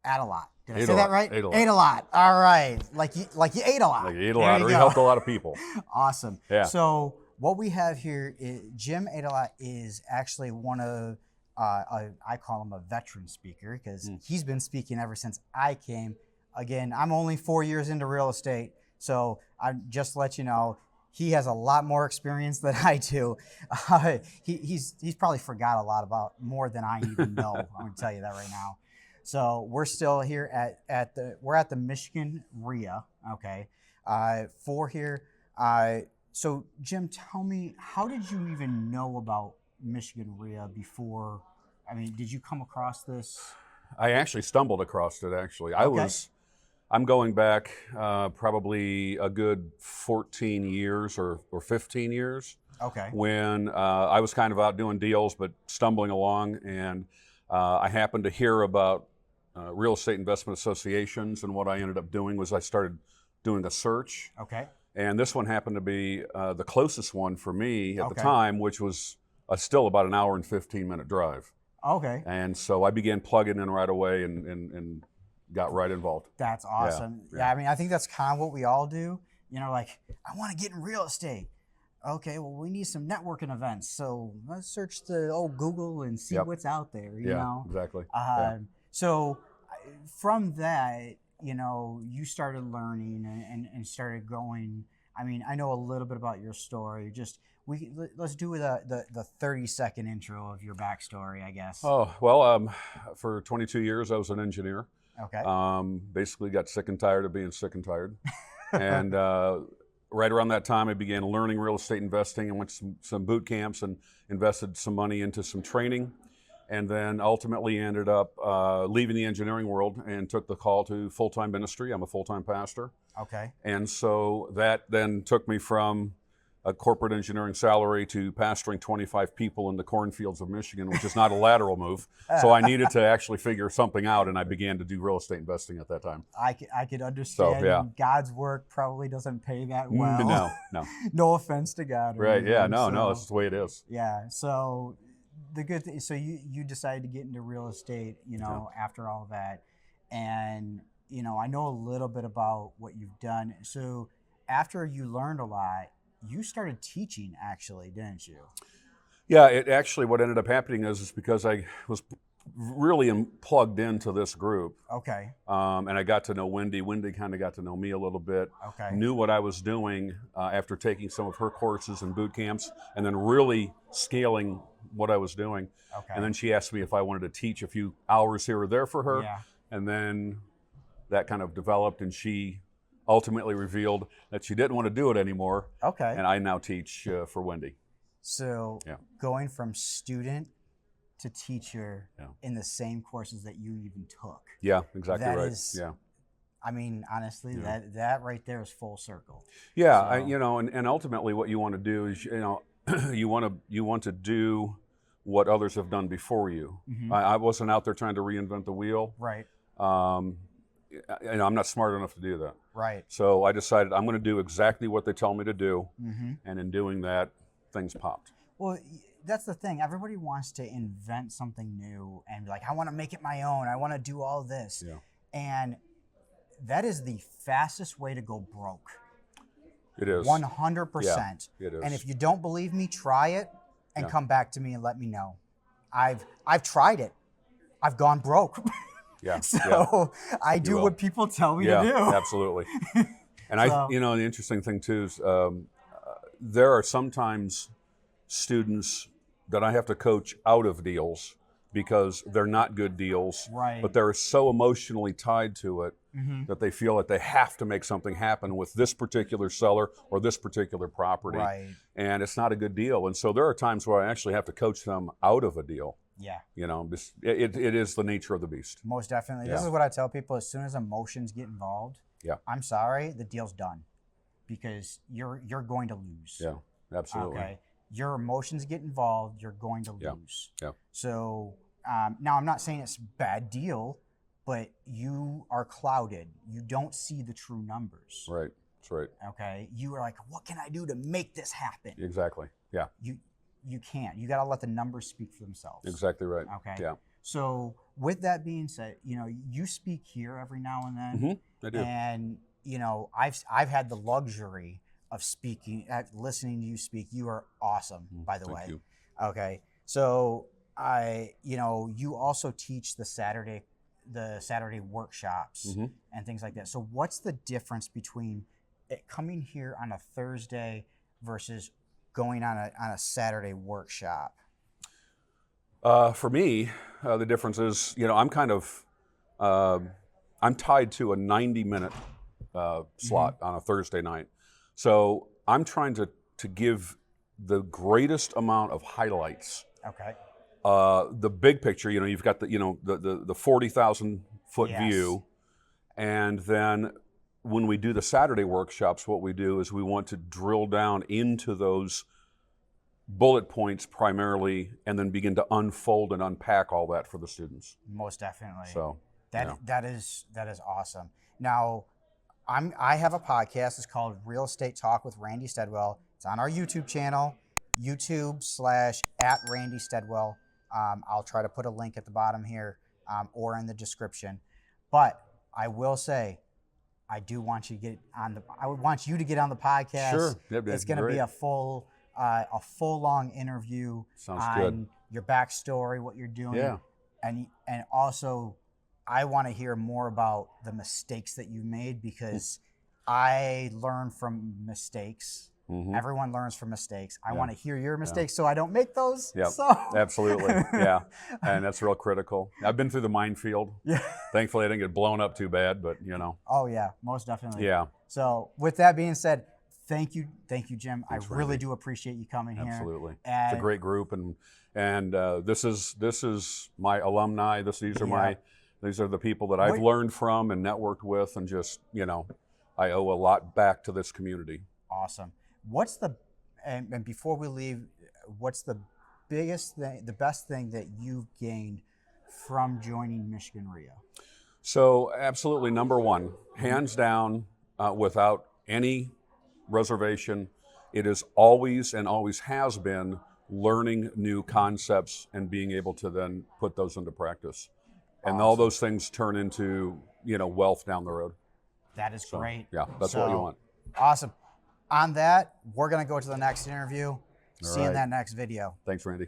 Aydelotte. Did I Ate say a that lot. right? Ate a lot. Aydelotte. All right. Like you ate a lot. Like, he ate a There lot, you or he go. helped a lot of people. Awesome. Yeah. So what we have here is Jim Aydelotte is actually one of I call him a veteran speaker because he's been speaking ever since I came. Again, I'm only 4 years into real estate, so I just let you know he has a lot more experience than I do. He's probably forgot a lot about more than I even know. I'm going to tell you that right now. So we're still here at the Michigan REIA, okay, for here. So Jim, tell me, how did you even know about Michigan REIA before? I mean, did you come across this? I actually stumbled across it, actually. Okay. I'm going back probably a good 14 years or 15 years. Okay. When I was kind of out doing deals, but stumbling along, and I happened to hear about real estate investment associations, and what I ended up doing was I started doing a search. Okay. And this one happened to be the closest one for me at the Okay. time, which was still about an hour and 15-minute drive. Okay. And so I began plugging in right away and got right involved. That's awesome. Yeah, I mean, I think that's kind of what we all do. You know, like, I want to get in real estate. Okay, well, we need some networking events. So let's search the old Google and see what's out there, you know? Exactly. So from that, you know, you started learning and started going. I mean, I know a little bit about your story. Just let's do the 30-second intro of your backstory, I guess. Oh, well, for 22 years, I was an engineer. Okay. Basically got sick and tired of being sick and tired. And right around that time, I began learning real estate investing and went to some boot camps and invested some money into some training. And then ultimately ended up leaving the engineering world and took the call to full-time ministry. I'm a full-time pastor. Okay. And so that then took me from a corporate engineering salary to pastoring 25 people in the cornfields of Michigan, which is not a lateral move. So I needed to actually figure something out, and I began to do real estate investing at that time. I could understand. So, yeah. God's work probably doesn't pay that well. No. No offense to God. Right, anything, yeah, no, that's the way it is. Yeah, so the good thing, so you decided to get into real estate, you know, after all that. And, you know, I know a little bit about what you've done. So after you learned a lot, you started teaching, actually, didn't you? Yeah, it actually, what ended up happening is because I was really plugged into this group. Okay. And I got to know Wendy. Wendy kind of got to know me a little bit. Okay. Knew what I was doing after taking some of her courses and boot camps, and then really scaling what I was doing. Okay. And then she asked me if I wanted to teach a few hours here or there for her. Yeah. And then that kind of developed, and she ultimately revealed that she didn't want to do it anymore. Okay. And I now teach for Wendy. So going from student to teacher in the same courses that you even took. Yeah, exactly that right. Is, I mean, honestly, that right there is full circle. Yeah, so, you know, and ultimately what you want to do is, you know, you want to do what others have done before you. Mm-hmm. I wasn't out there trying to reinvent the wheel. Right. You know, I'm not smart enough to do that. Right. So I decided I'm going to do exactly what they tell me to do, mm-hmm. and in doing that, things popped. Well, that's the thing. Everybody wants to invent something new and be like, I want to make it my own. I want to do all this. Yeah. And that is the fastest way to go broke. It is. 100%. Yeah, it is. And if you don't believe me, try it and come back to me and let me know. I've tried it. I've gone broke. Yeah. So I do what people tell me to do. Absolutely. And you know, the interesting thing too is there are sometimes students that I have to coach out of deals because they're not good deals, right. but they're so emotionally tied to it mm-hmm. that they feel that they have to make something happen with this particular seller or this particular property. Right. And it's not a good deal. And so there are times where I actually have to coach them out of a deal. Yeah. You know, it is the nature of the beast. Most definitely. This is what I tell people. As soon as emotions get involved, I'm sorry, the deal's done because you're going to lose. Yeah, absolutely. Okay. Your emotions get involved, you're going to lose. Yeah. So now I'm not saying it's a bad deal, but you are clouded. You don't see the true numbers. Right. That's right. Okay. You are like, what can I do to make this happen? Exactly. Yeah. You can't. You got to let the numbers speak for themselves. Exactly right. Okay. Yeah. So with that being said, you speak here every now and then, I do. and I've had the luxury of listening to you speak. You are awesome, by the Thank way. you. Okay, so you also teach the Saturday workshops and things like that. So what's the difference between it coming here on a Thursday versus going on a Saturday workshop? For me, the difference is, I'm kind of, I'm tied to a 90-minute slot on a Thursday night. So I'm trying to give the greatest amount of highlights. Okay. The big picture, you've got the 40,000 foot view. And then when we do the Saturday workshops, what we do is we want to drill down into those bullet points primarily, and then begin to unfold and unpack all that for the students. Most definitely. So that is awesome. Now, I have a podcast. It's called Real Estate Talk with Randy Steadwell. It's on our YouTube channel, YouTube/@Randy Steadwell. I'll try to put a link at the bottom here or in the description. But I will say, I want you to get on the podcast. Sure. It's going to be a full long interview. Sounds on good. your backstory, what you're doing. Yeah. And also, I want to hear more about the mistakes that you made, because I learn from mistakes. Everyone learns from mistakes. I want to hear your mistakes so I don't make those. Yeah, so. absolutely. Yeah, and that's real critical. I've been through the minefield. Yeah. Thankfully, I didn't get blown up too bad, but Oh yeah, most definitely. Yeah. So with that being said, thank you, Jim. Thanks, I really Randy. do appreciate you coming here. Absolutely. And It's a great group, and this is my alumni. These are the people that I've learned from and networked with, and just I owe a lot back to this community. Awesome. And before we leave, what's the best thing that you've gained from joining Michigan REIA? So absolutely, number one, hands down, without any reservation, it is always and always has been learning new concepts and being able to then put those into practice. And all those things turn into, wealth down the road. That is great. Yeah, that's what you want. Awesome. On that, we're going to go to the next interview. See you in right. that next video. Thanks, Randy.